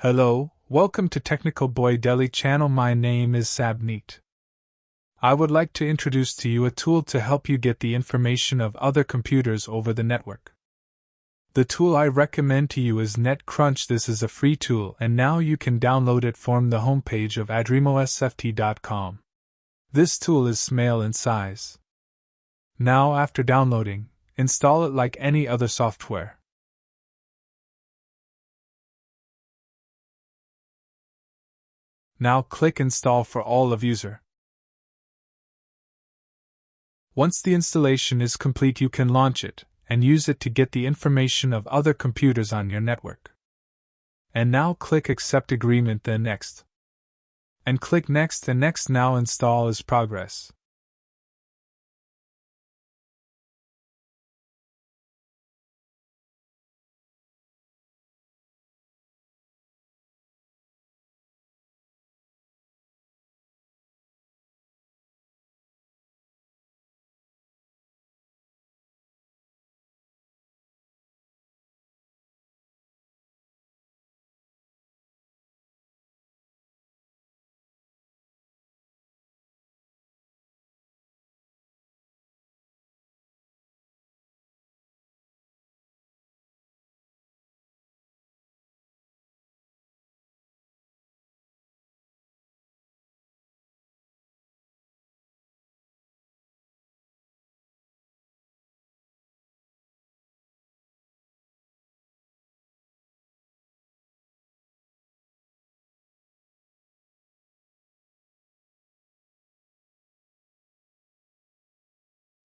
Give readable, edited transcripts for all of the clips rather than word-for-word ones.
Hello, welcome to Technical Boy Delhi channel. My name is Sabneet. I would like to introduce to you a tool to help you get the information of other computers over the network. The tool I recommend to you is NetCrunch. This is a free tool and now you can download it from the homepage of adremosft.com. This tool is small in size. Now after downloading, install it like any other software. Now click Install for all of user. Once the installation is complete, you can launch it and use it to get the information of other computers on your network. And now click Accept Agreement, then Next. And click Next and Next. Now install is progress.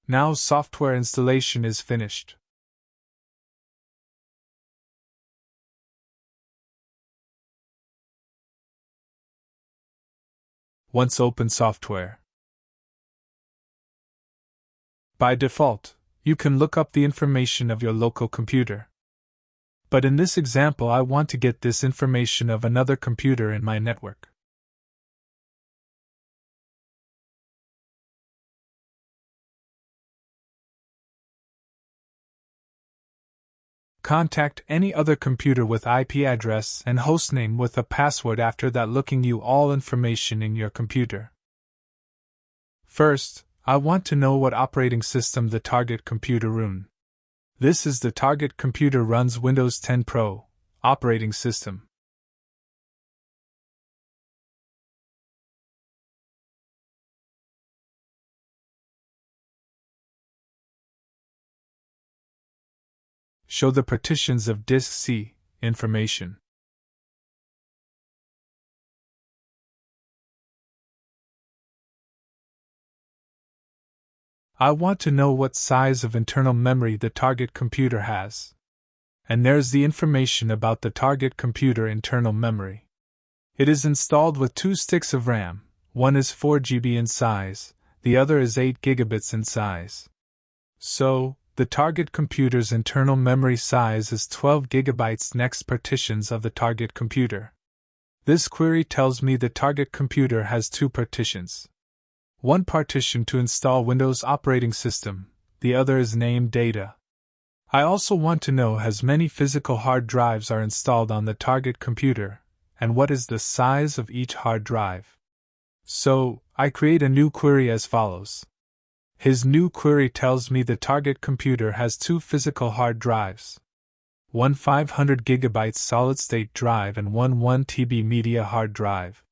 Now software installation is finished. Once open software. By default, you can look up the information of your local computer. But in this example, I want to get this information of another computer in my network. Contact any other computer with IP address and hostname with a password. After that, looking you all information in your computer. First, I want to know what operating system the target computer runs. This is the target computer runs Windows 10 Pro operating system. Show the partitions of disk C information. I want to know what size of internal memory the target computer has. And there's the information about the target computer internal memory. It is installed with 2 sticks of RAM, one is 4 GB in size, the other is 8 GB in size. So, the target computer's internal memory size is 12 GB. Next, partitions of the target computer. This query tells me the target computer has 2 partitions. One partition to install Windows operating system, the other is named Data. I also want to know how many physical hard drives are installed on the target computer, and what is the size of each hard drive. So, I create a new query as follows. His new query tells me the target computer has 2 physical hard drives. One 500 GB solid-state drive and one 1 TB media hard drive.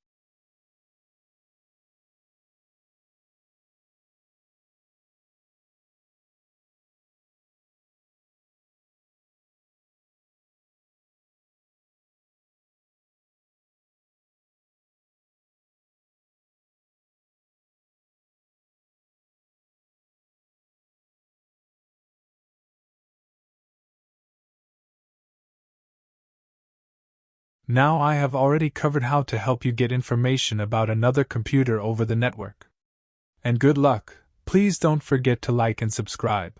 Now I have already covered how to help you get information about another computer over the network. And good luck, please don't forget to like and subscribe.